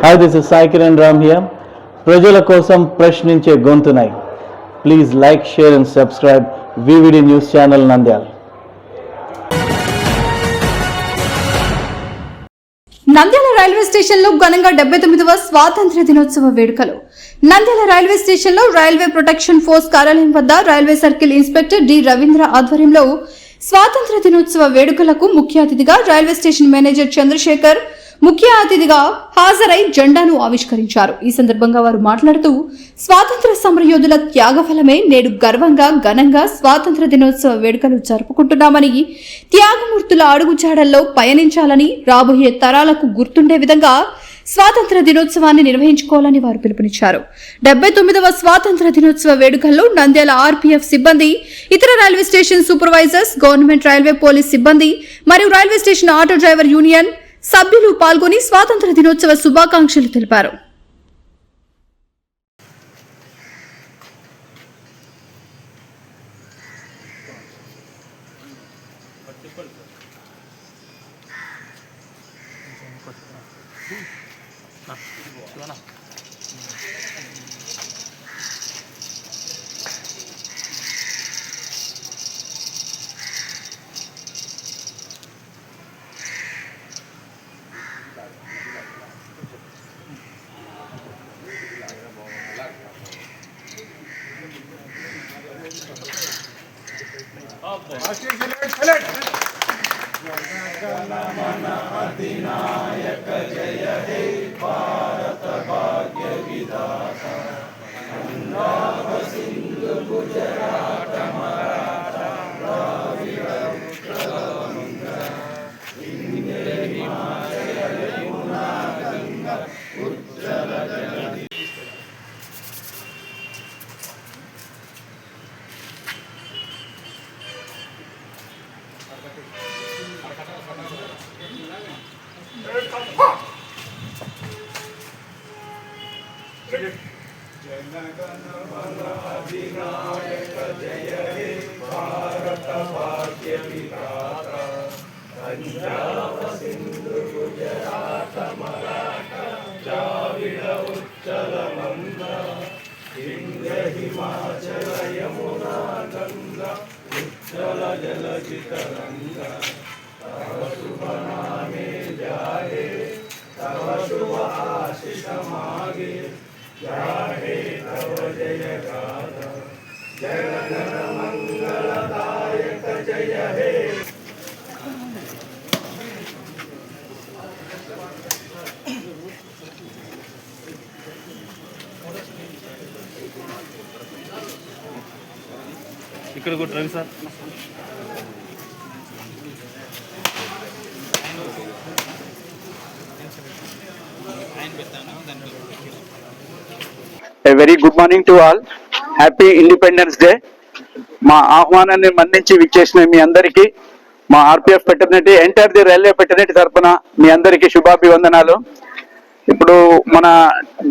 Hi, this is Sai Kiran Ram here. ప్రజల కోసం ప్రశ్నించే గొంతునై. Please like, share and subscribe VVD News Channel Nandyal. Nandyal railway station లో ఘనంగా 79వ స్వాతంత్ర్య దినోత్సవ వేడుకలు. నంద్యాల రైల్వే స్టేషన్ లో రైల్వే ప్రొటెక్షన్ ఫోర్స్ కార్యాలయం వద్ద railway circle inspector D Ravindra ఆధ్వర్యంలో స్వాతంత్ర్య దినోత్సవ వేడుకలకు ముఖ్య అతిథిగా రైల్వే స్టేషన్ మేనేజర్ చంద్రశేఖర్ ముఖ్య అతిథిగా హాజరై జెండాను ఆవిష్కరించారు. ఈ సందర్భంగా వారు మాట్లాడుతూ స్వాతంత్ర సమరయోధుల త్యాగఫలమే నేడు గర్వంగా ఘనంగా స్వాతంత్ర దినోత్సవ వేడుకలు జరుపుకుంటున్నామని, త్యాగమూర్తుల అడుగుజాడల్లో పయనించాలని, రాబోయే తరాలకు గుర్తుండే విధంగా స్వాతంత్ర దినోత్సవాన్ని నిర్వహించుకోవాలని వారు పిలుపునిచ్చారు. 79వ స్వాతంత్ర దినోత్సవ వేడుకల్లో నంద్యాల ఆర్పీఎఫ్ సిబ్బంది, ఇతర railway station supervisors, government railway police సిబ్బంది మరియు railway station auto driver union సభ్యులు పాల్గొని స్వాతంత్ర దినోత్సవ శుభాకాంక్షలు తెలిపారు. अधिनायक जय हे भारत भाग्य विधाता पंजाब सिंधु गुजरात मराठा द्राविड़ उत्कल गंगा विंध्य हिमाचल यमुना गंगा उज्जल जलधि अधिनायक जय हे भारत भाग्य विधाता पंजाब सिंधु गुजरात मराठा द्राविड़ उत्कल गंगा विंध्य हिमाचल यमुना गंगा उज्जल जलधि तरंगा तव शुभ नामे जाहे तव शुभ आशीष मागे जाहे तव जय गाथा जगन मंगलदायक जय हे ఇక్కడ కూడా Ravi sir. A very good morning to all. Happy Independence Day. మా ఆహ్వానాన్ని మన్నించి విచ్చేసిన మీ అందరికీ మా RPF fraternity entire the railway fraternity తరఫున మీ అందరికీ శుభాభివందనాలు. ఇప్పుడు మన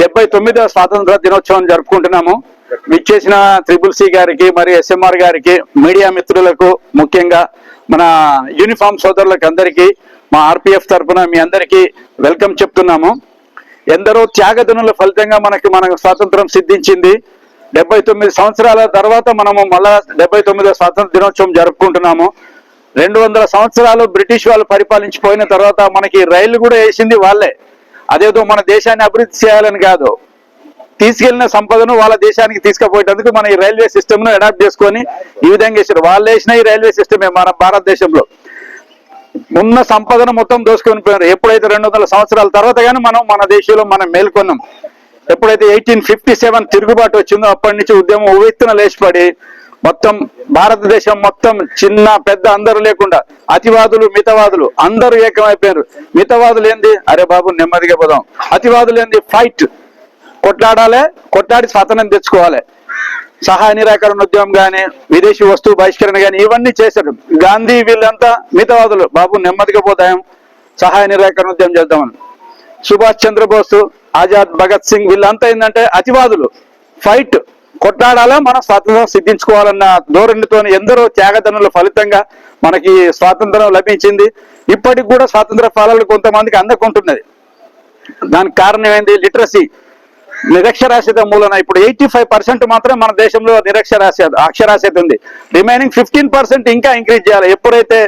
79వ స్వాతంత్ర దినోత్సవం జరుపుకుంటున్నాము. విచ్చేసిన సి గారికి మరియు ఎస్ఎంఆర్ గారికి, మీడియా మిత్రులకు, ముఖ్యంగా మన యూనిఫామ్ సోదరులకు అందరికీ మా ఆర్పిఎఫ్ తరఫున మీ అందరికీ వెల్కమ్ చెప్తున్నాము. ఎందరో త్యాగదనుల ఫలితంగా మనకు స్వాతంత్రం సిద్ధించింది. 79 సంవత్సరాల తర్వాత మనము మళ్ళా 79వ స్వాతంత్ర దినోత్సవం జరుపుకుంటున్నాము. 200 సంవత్సరాలు బ్రిటిష్ వాళ్ళు పరిపాలించిపోయిన తర్వాత మనకి రైళ్లు కూడా వేసింది వాళ్ళే. అదేదో మన దేశాన్ని అభివృద్ధి చేయాలని కాదు, తీసుకెళ్లిన సంపదను వాళ్ళ దేశానికి తీసుకుపోయేటందుకు మన ఈ రైల్వే సిస్టమ్ ను అడాప్ట్ చేసుకొని ఈ విధంగా వేసారు. వాళ్ళు వేసిన ఈ రైల్వే సిస్టమే మన భారతదేశంలో ఉన్న సంపదను మొత్తం దోసుకొని పోయినారు. ఎప్పుడైతే 200 సంవత్సరాల తర్వాత కానీ మన దేశంలో మనం మేల్కొన్నాం. ఎప్పుడైతే 1857 తిరుగుబాటు వచ్చిందో అప్పటి నుంచి ఉద్యమం ఉవ్వెత్తున లేచిపడి మొత్తం భారతదేశం మొత్తం చిన్న పెద్ద అందరూ లేకుండా అతివాదులు మితవాదులు అందరూ ఏకమైపోయారు. మితవాదులు ఏంది, అరే బాబు నెమ్మదిగా పోదాం. అతివాదులు ఏంది, ఫైట్, కొట్లాడాలి, కొట్లాడి స్వాతంత్రం తెచ్చుకోవాలి. సహాయ నిరాకరణ ఉద్యమం కానీ, విదేశీ వస్తువు బహిష్కరణ కానీ ఇవన్నీ చేశారు. గాంధీ వీళ్ళంతా మితవాదులు, బాబు నెమ్మదిగా పోదాం, సహాయ నిరాకరణ ఉద్యమం చేద్దామని. సుభాష్ చంద్రబోస్, ఆజాద్, భగత్ సింగ్ వీళ్ళంతా ఏంటంటే అతివాదులు, ఫైట్, కొట్లాడాలా, మన స్వాతంత్రం సిద్ధించుకోవాలన్న ధోరణితో ఎందరో త్యాగదనుల ఫలితంగా మనకి స్వాతంత్రం లభించింది. ఇప్పటికి కూడా స్వాతంత్ర ఫలాలు కొంతమందికి అందకుంటున్నది. దానికి కారణం ఏంది? లిటరసీ, నిరక్షరాస్యత మూలన ఇప్పుడు 85% మాత్రమే మన దేశంలో అక్షరాస్యత ఉంది. రిమైనింగ్ 15% ఇంకా ఇంక్రీజ్ చేయాలి. ఎప్పుడైతే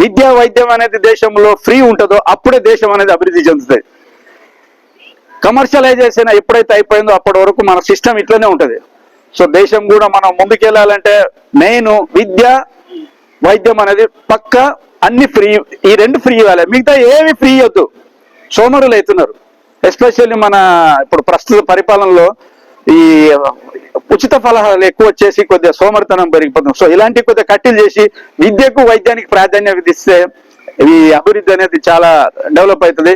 విద్యా వైద్యం అనేది దేశంలో ఫ్రీ ఉంటుందో అప్పుడే దేశం అనేది అభివృద్ధి చెందుతుంది. కమర్షియలైజేషన్ ఎప్పుడైతే అయిపోయిందో అప్పటి వరకు మన సిస్టమ్ ఇట్లనే ఉంటుంది. సో దేశం కూడా మనం ముందుకెళ్ళాలంటే మెయిన్ విద్య వైద్యం అనేది పక్క అన్ని ఫ్రీ, ఈ రెండు ఫ్రీ ఇవ్వాలి, మిగతా ఏమి ఫ్రీ వద్దు. సోమరులు అవుతున్నారు. ఎస్పెషల్లీ మన ఇప్పుడు ప్రస్తుత పరిపాలనలో ఈ ఉచిత ఫలాలు ఎక్కువ వచ్చేసి కొద్దిగా సోమరితనం పెరిగిపోతుంది. సో ఇలాంటి కొద్దిగా కట్టెలు చేసి విద్యకు వైద్యానికి ప్రాధాన్యత ఇస్తే ఈ అభివృద్ధి అనేది చాలా డెవలప్ అవుతుంది.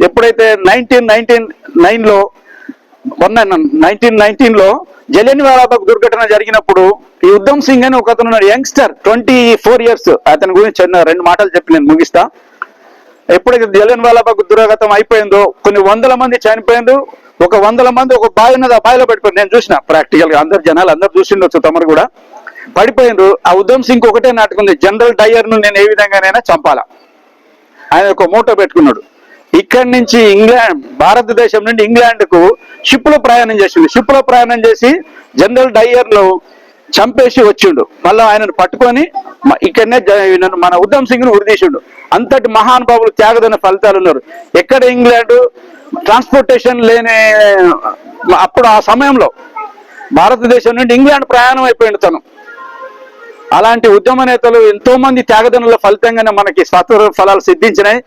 ఎప్పుడైతే 1919లో జలియన్వాలాబాగ్ దుర్ఘటన జరిగినప్పుడు ఈ ఉద్దమ్ సింగ్ అని ఒక అతను ఉన్నాడు, యంగ్స్టర్, 24 years. అతని గురించి 2 మాటలు చెప్పి నేను ముగిస్తా. ఎప్పుడైతే జలియన్వాలాబాగ్ దుర్ఘటన అయిపోయిందో కొన్ని 100 మంది చనిపోయిందో, ఒక 100 మంది ఒక బావి ఉన్నది, ఆ బావిలో పడిపోయింది. నేను చూసిన ప్రాక్టికల్ గా, జనాలు అందరు చూసిండొచ్చు, తమరు కూడా పడిపోయినరు. ఆ ఉద్దమ్ సింగ్ ఒకటే నాటుకుంది, జనరల్ డయ్యర్ ను నేను ఏ విధంగానైనా చంపాలా. ఆయన ఒక మోటో పెట్టుకున్నాడు. ఇక్కడి నుంచి భారతదేశం నుండి ఇంగ్లాండ్ కు షిప్ లో ప్రయాణం చేసిండు. షిప్ లో ప్రయాణం చేసి జనరల్ డయ్యర్ లో చంపేసి వచ్చిండు. మళ్ళీ ఆయనను పట్టుకొని ఇక్కడనే మన ఉద్దమ్ సింగ్ ను ఉరిదీసిండు. అంతటి మహానుభావులు త్యాగదన ఫలితాలు ఉన్నారు. ఎక్కడ ఇంగ్లాండ్ ట్రాన్స్పోర్టేషన్ లేని అప్పుడు ఆ సమయంలో భారతదేశం నుండి ఇంగ్లాండ్ ప్రయాణం అయిపోయింది తను. అలాంటి ఉద్యమ నేతలు ఎంతో మంది త్యాగదనుల ఫలితంగానే మనకి స్వాతంత్ర ఫలాలు సిద్ధించినాయి.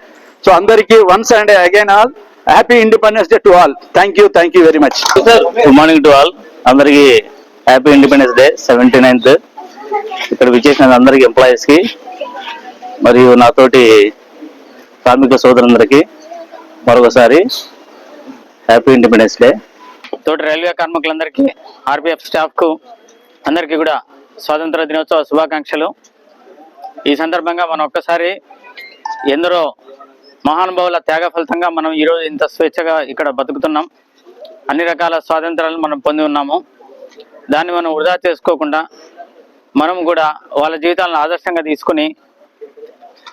సో అందరికీ once and again all happy independence day to all. Thank you very much. Good morning to all. అందరికీ హ్యాపీ ఇండిపెండెన్స్ డే 79th. ఇక్కడ విచ్చేసిన అందరికి ఎంప్లాయీస్ కి మరియు నాతోటి కార్మిక సోదరులందరికీ మరొకసారి హ్యాపీ ఇండిపెండెన్స్ డే. తోటి రైల్వే కార్మికులందరికీ, ఆర్పిఎఫ్ స్టాఫ్ కు అందరికీ కూడా స్వాతంత్ర దినోత్సవ శుభాకాంక్షలు. ఈ సందర్భంగా మనం ఒక్కసారి ఎందరో మహానుభావుల త్యాగ ఫలితంగా మనం ఈరోజు ఇంత స్వేచ్ఛగా ఇక్కడ బతుకుతున్నాం. అన్ని రకాల స్వాతంత్రాలను మనం పొంది ఉన్నాము. దాన్ని మనం వృధా చేసుకోకుండా మనం కూడా వాళ్ళ జీవితాలను ఆదర్శంగా తీసుకుని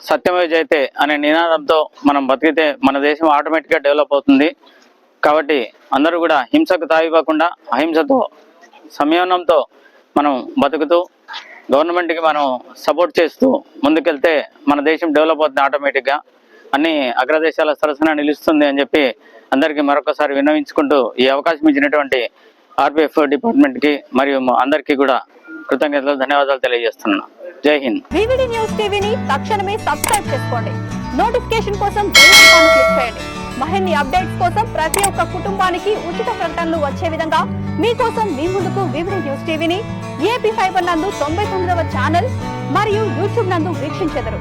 సత్యమే జయతే అనే నినాదంతో మనం బతికితే మన దేశం ఆటోమేటిక్గా డెవలప్ అవుతుంది. కాబట్టి అందరూ కూడా హింసకు తావివ్వకుండా అహింసతో సంయమనంతో మనం బతుకుతూ గవర్నమెంట్కి మనం సపోర్ట్ చేస్తూ ముందుకెళ్తే మన దేశం డెవలప్ అవుతుంది. ఆటోమేటిక్గా అన్ని అగ్రదేశాల సరసన నిలుస్తుంది అని చెప్పి అందరికీ మరొకసారి విన్నవించుకుంటూ ఈ అవకాశం ఇచ్చినటువంటి ఆర్పిఎఫ్ డిపార్ట్మెంట్కి మరియు అందరికీ కూడా కృతజ్ఞతలు, ధన్యవాదాలు తెలియజేస్తున్నాను. జై హింద్. వివిడి న్యూస్ టీవీని తక్షణమే సబ్స్క్రైబ్ చేసుకోండి. నోటిఫికేషన్ కోసం బెల్ ఐకాన్ క్లిక్ చేయండి. మరిన్ని అప్డేట్స్ కోసం ప్రతి ఒక్క కుటుంబానికి ఉచిత ప్రకటనలు వచ్చే విధంగా మీకోసం మీ ముందుకు వివిడి న్యూస్ టీవీని ఏపీ ఫైబర్ నందు 99వ ఛానల్ మరియు యూట్యూబ్ నందు వీక్షించెదరు.